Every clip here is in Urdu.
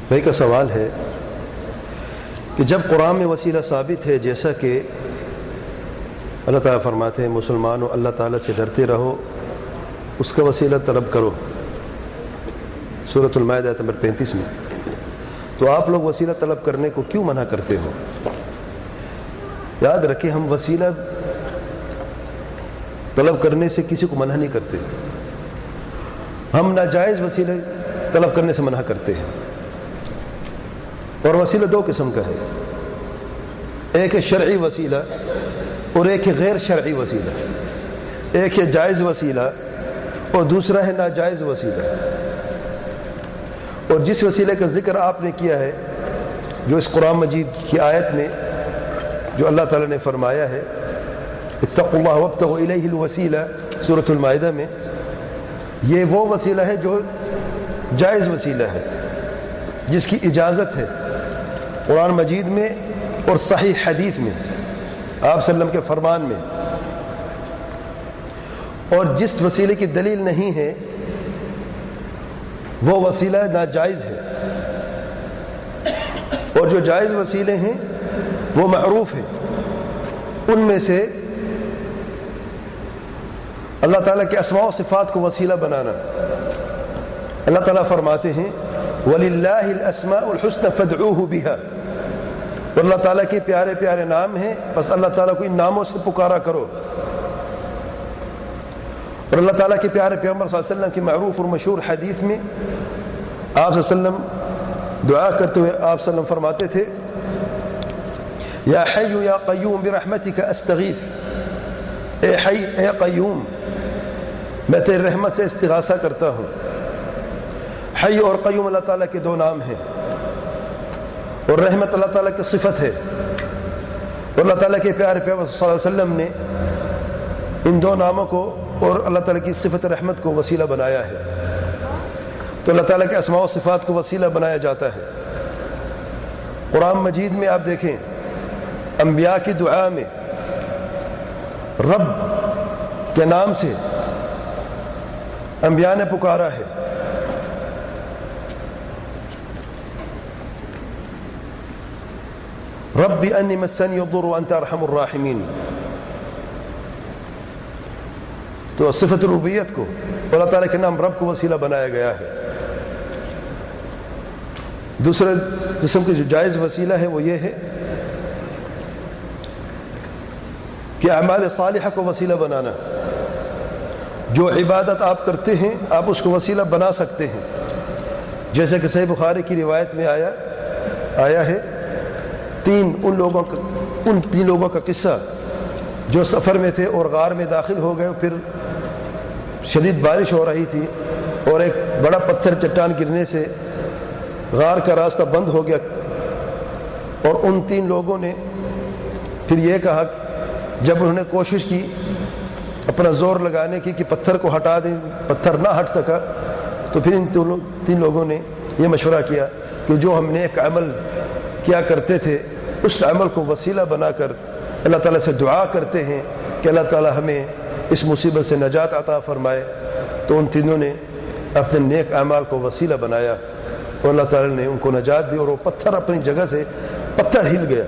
بھائی کا سوال ہے کہ جب قرآن میں وسیلہ ثابت ہے، جیسا کہ اللہ تعالیٰ فرماتے ہیں مسلمانوں اللہ تعالیٰ سے ڈرتے رہو، اس کا وسیلہ طلب کرو، سورۃ المائدہ آیت نمبر 35 میں، تو آپ لوگ وسیلہ طلب کرنے کو کیوں منع کرتے ہو؟ یاد رکھیں، ہم وسیلہ طلب کرنے سے کسی کو منع نہیں کرتے، ہم ناجائز وسیلہ طلب کرنے سے منع کرتے ہیں۔ اور وسیلہ دو قسم کا ہے، ایک ہے شرعی وسیلہ اور ایک ہے غیر شرعی وسیلہ، ایک ہے جائز وسیلہ اور دوسرا ہے ناجائز وسیلہ۔ اور جس وسیلے کا ذکر آپ نے کیا ہے، جو اس قرآن مجید کی آیت میں جو اللہ تعالیٰ نے فرمایا ہے اتقوا اللہ وابتغوا الیہ الوسیلہ سورۃ المائدہ میں، یہ وہ وسیلہ ہے جو جائز وسیلہ ہے، جس کی اجازت ہے قرآن مجید میں اور صحیح حدیث میں، آپ صلی اللہ علیہ وسلم کے فرمان میں۔ اور جس وسیلے کی دلیل نہیں ہے وہ وسیلہ ناجائز ہے، اور جو جائز وسیلے ہیں وہ معروف ہیں۔ ان میں سے اللہ تعالیٰ کے اسماء و صفات کو وسیلہ بنانا، اللہ تعالیٰ فرماتے ہیں وَلِلَّهِ الْأَسْمَاءُ الْحُسْنَى فَادْعُوهُ بِهَا، اور اللہ تعالیٰ کے پیارے پیارے نام ہیں، بس اللہ تعالیٰ کو ان ناموں سے پکارا کرو۔ اور اللہ تعالیٰ کے پیارے پیغمبر صلی اللہ علیہ وسلم کی معروف اور مشہور حدیث میں آپ صلی اللہ علیہ وسلم دعا کرتے ہوئے آپ صلی اللہ علیہ وسلم فرماتے تھے یا حی یا قیوم برحمتک استغیث، اے حی اے قیوم میں تیری رحمت سے استغاثہ کرتا ہوں۔ حی اور قیوم اللہ تعالیٰ کے دو نام ہیں، اور رحمت اللہ تعالیٰ کی صفت ہے، اور اللہ تعالیٰ کے پیارے پیغمبر صلی اللہ علیہ وسلم نے ان دو ناموں کو اور اللہ تعالیٰ کی صفت رحمت کو وسیلہ بنایا ہے۔ تو اللہ تعالیٰ کے اسماء و صفات کو وسیلہ بنایا جاتا ہے۔ قرآن مجید میں آپ دیکھیں انبیاء کی دعا میں رب کے نام سے انبیاء نے پکارا ہے۔ رب انی مسنی الضر وانت ارحم الراحمین، تو صفت ربوبیت کو اللہ تعالیٰ کے نام رب کو وسیلہ بنایا گیا ہے۔ دوسرے قسم کی جو جائز وسیلہ ہے وہ یہ ہے کہ اعمال صالحہ کو وسیلہ بنانا، جو عبادت آپ کرتے ہیں آپ اس کو وسیلہ بنا سکتے ہیں، جیسے کہ صحیح بخاری کی روایت میں آیا ہے ان تین لوگوں کا قصہ جو سفر میں تھے اور غار میں داخل ہو گئے، پھر شدید بارش ہو رہی تھی اور ایک بڑا پتھر چٹان گرنے سے غار کا راستہ بند ہو گیا، اور ان تین لوگوں نے پھر یہ کہا جب انہوں نے کوشش کی اپنا زور لگانے کی کہ پتھر کو ہٹا دیں، پتھر نہ ہٹ سکا، تو پھر ان تین لوگوں نے یہ مشورہ کیا کہ جو ہم نے ایک عمل کیا کرتے تھے اس عمل کو وسیلہ بنا کر اللہ تعالیٰ سے دعا کرتے ہیں کہ اللہ تعالیٰ ہمیں اس مصیبت سے نجات عطا فرمائے۔ تو ان تینوں نے اپنے نیک اعمال کو وسیلہ بنایا اور اللہ تعالیٰ نے ان کو نجات دی، اور وہ پتھر اپنی جگہ سے پتھر ہل گیا۔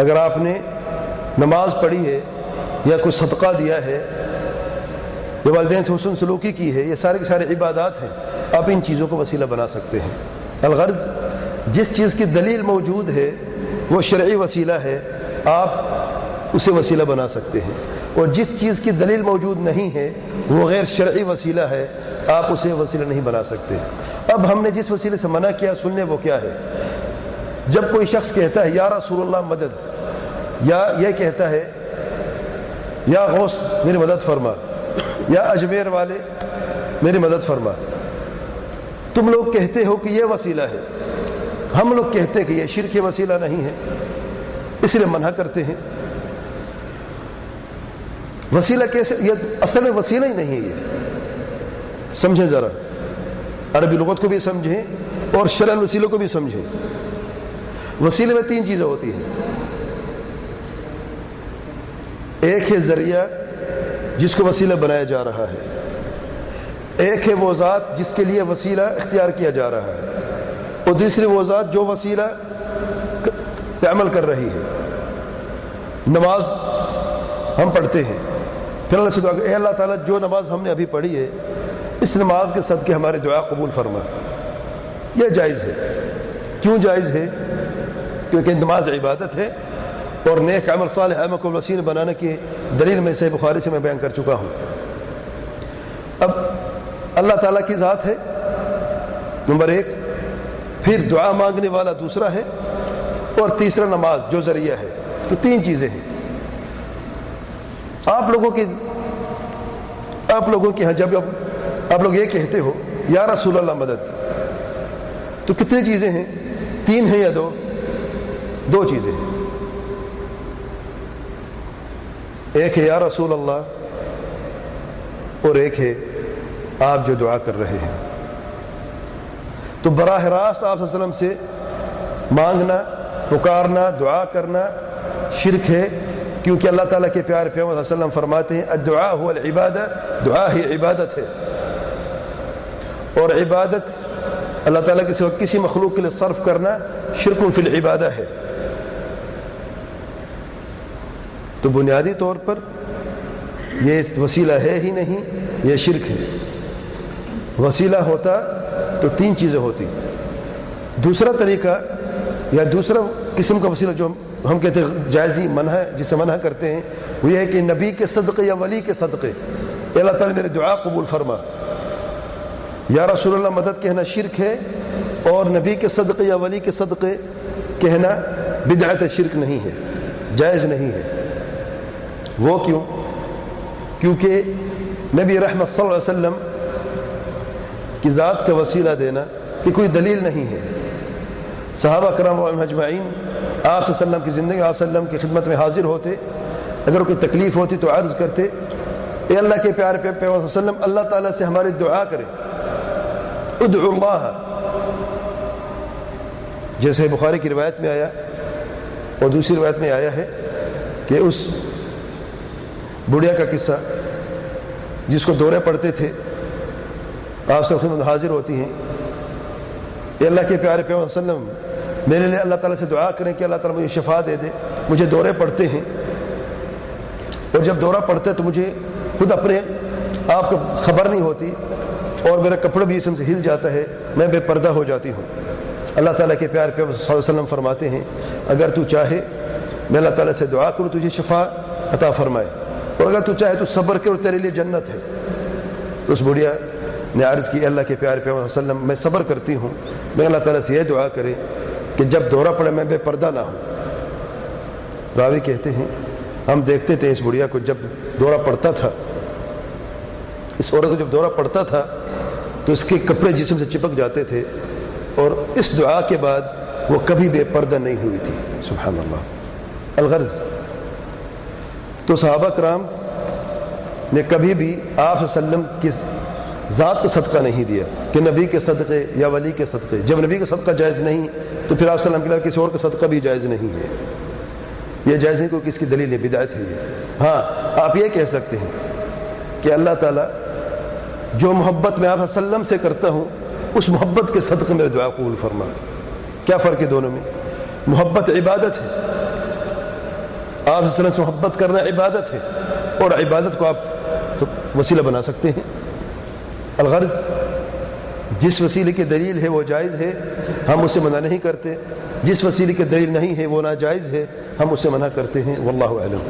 اگر آپ نے نماز پڑھی ہے یا کوئی صدقہ دیا ہے یا والدین سے حسن سلوکی کی ہے، یہ سارے کے سارے عبادات ہیں، آپ ان چیزوں کو وسیلہ بنا سکتے ہیں۔ الغرض جس چیز کی دلیل موجود ہے وہ شرعی وسیلہ ہے، آپ اسے وسیلہ بنا سکتے ہیں، اور جس چیز کی دلیل موجود نہیں ہے وہ غیر شرعی وسیلہ ہے، آپ اسے وسیلہ نہیں بنا سکتے۔ اب ہم نے جس وسیلے سے منع کیا سننے وہ کیا ہے؟ جب کوئی شخص کہتا ہے یا رسول اللہ مدد، یا یہ کہتا ہے یا غوث میری مدد فرما، یا اجمیر والے میری مدد فرما، تم لوگ کہتے ہو کہ یہ وسیلہ ہے، ہم لوگ کہتے ہیں کہ یہ شرک وسیلہ نہیں ہے، اس لیے منع کرتے ہیں۔ وسیلہ کیسے؟ یہ اصل میں وسیلہ ہی نہیں ہے، یہ سمجھیں ذرا، عربی لغت کو بھی سمجھیں اور شرعی وسیلوں کو بھی سمجھیں۔ وسیلے میں تین چیزیں ہوتی ہیں، ایک ہے ذریعہ جس کو وسیلہ بنایا جا رہا ہے، ایک ہے وہ ذات جس کے لیے وسیلہ اختیار کیا جا رہا ہے، اور دوسری وہ ذات جو وسیلہ پہ عمل کر رہی ہے۔ نماز ہم پڑھتے ہیں، پھر اللہ سے دعا کہ اے اللہ تعالیٰ جو نماز ہم نے ابھی پڑھی ہے اس نماز کے صدقے ہمارے دعا قبول فرما۔ یہ جائز ہے۔ کیوں جائز ہے؟ کیونکہ نماز عبادت ہے، اور نیک عمل صالح عمل کو وسیلہ بنانے کی دلیل میں صحیح بخاری سے میں بیان کر چکا ہوں۔ اب اللہ تعالیٰ کی ذات ہے نمبر ایک، پھر دعا مانگنے والا دوسرا ہے، اور تیسرا نماز جو ذریعہ ہے۔ تو تین چیزیں ہیں۔ آپ لوگوں کی ہاں جب آپ لوگ یہ کہتے ہو یا رسول اللہ مدد، تو کتنی چیزیں ہیں؟ تین ہیں یا دو چیزیں ہیں۔ ایک ہے یا رسول اللہ، اور ایک ہے آپ جو دعا کر رہے ہیں۔ تو براہ راست آپ صلی اللہ علیہ وسلم سے مانگنا، پکارنا، دعا کرنا شرک ہے، کیونکہ اللہ تعالیٰ کے پیارے پیغمبر صلی اللہ علیہ وسلم فرماتے ہیں الدعاء هو العبادہ، دعا ہی عبادت ہے، اور عبادت اللہ تعالیٰ کے سوا کسی مخلوق کے لیے صرف کرنا شرک فی العبادہ ہے۔ تو بنیادی طور پر یہ وسیلہ ہے ہی نہیں، یہ شرک ہے۔ وسیلہ ہوتا تو تین چیزیں ہوتی۔ دوسرا طریقہ یا دوسرا قسم کا وسیلہ جو ہم کہتے ہیں جائزی منع ہے، جسے منع کرتے ہیں، وہ یہ ہے کہ نبی کے صدقے یا ولی کے صدقے اللہ تعالیٰ میرے دعا قبول فرما۔ یا رسول اللہ مدد کہنا شرک ہے، اور نبی کے صدقے یا ولی کے صدقے کہنا بدعت شرک نہیں ہے، جائز نہیں ہے۔ وہ کیوں؟ کیونکہ نبی رحمت صلی اللہ علیہ وسلم کی ذات کا وسیلہ دینا کہ کوئی دلیل نہیں ہے۔ صحابہ کرام اجمعین آپ صلی اللہ علیہ وسلم کی زندگی، آپ صلی اللہ علیہ وسلم کی خدمت میں حاضر ہوتے، اگر کوئی تکلیف ہوتی تو عرض کرتے اے اللہ کے پیارے پیغمبر صلی اللہ علیہ وسلم اللہ تعالیٰ سے ہماری دعا کرے، ادعو اللہ، جیسے بخاری کی روایت میں آیا اور دوسری روایت میں آیا ہے کہ اس بڑھیا کا قصہ جس کو دورے پڑتے تھے، آپ سے خدمت حاضر ہوتی ہیں، اے اللہ کے پیارے پیغمبر صلی اللہ علیہ وسلم میرے لیے اللہ تعالیٰ سے دعا کریں کہ اللہ تعالیٰ مجھے شفا دے دے، مجھے دورے پڑتے ہیں، اور جب دورہ پڑتا ہے تو مجھے خود اپنے آپ کو خبر نہیں ہوتی، اور میرا کپڑا بھی اسم سے ہل جاتا ہے، میں بے پردہ ہو جاتی ہوں۔ اللہ تعالیٰ کے پیارے پیغمبر صلی اللہ علیہ وسلم فرماتے ہیں اگر تو چاہے میں اللہ تعالیٰ سے دعا کروں تجھے شفا عطا فرمائے، اور اگر تو چاہے تو صبر کرو تیرے لیے جنت ہے۔ تو اس بڑھیا نے عرض کی اللہ کے پیارے پیغمبر صلی اللہ علیہ وسلم میں صبر کرتی ہوں، میں اللہ تعالیٰ سے یہ دعا کرے کہ جب دورہ پڑے میں بے پردہ نہ ہوں۔ راوی کہتے ہیں ہم دیکھتے تھے اس بڑھیا کو جب دورہ پڑتا تھا، اس عورت کو جب دورہ پڑتا تھا تو اس کے کپڑے جسم سے چپک جاتے تھے، اور اس دعا کے بعد وہ کبھی بے پردہ نہیں ہوئی تھی۔ سبحان اللہ۔ الغرض تو صحابہ کرام نے کبھی بھی آپ صلی اللہ علیہ وسلم کی ذات کا صدقہ نہیں دیا کہ نبی کے صدقے یا ولی کے صدقے۔ جب نبی کا صدقہ جائز نہیں تو پھر آپ صلی اللہ علیہ وسلم کے علاوہ کسی اور کا صدقہ بھی جائز نہیں ہے۔ یہ جائز نہیں کوئی کس کی دلیل ہے، بدعت ہے یہ۔ ہاں آپ یہ کہہ سکتے ہیں کہ اللہ تعالیٰ جو محبت میں آپ صلی اللہ علیہ وسلم سے کرتا ہوں اس محبت کے صدقے میرے دعا قبول فرما۔ کیا فرق ہے دونوں میں؟ محبت عبادت ہے، آپ صلی اللہ علیہ وسلم سے محبت کرنا عبادت ہے، اور عبادت کو آپ وسیلہ بنا سکتے ہیں۔ الغرض جس وسیلے کی دلیل ہے وہ جائز ہے، ہم اسے منع نہیں کرتے، جس وسیلے کی دلیل نہیں ہے وہ ناجائز ہے، ہم اسے منع کرتے ہیں۔ واللہ اعلم۔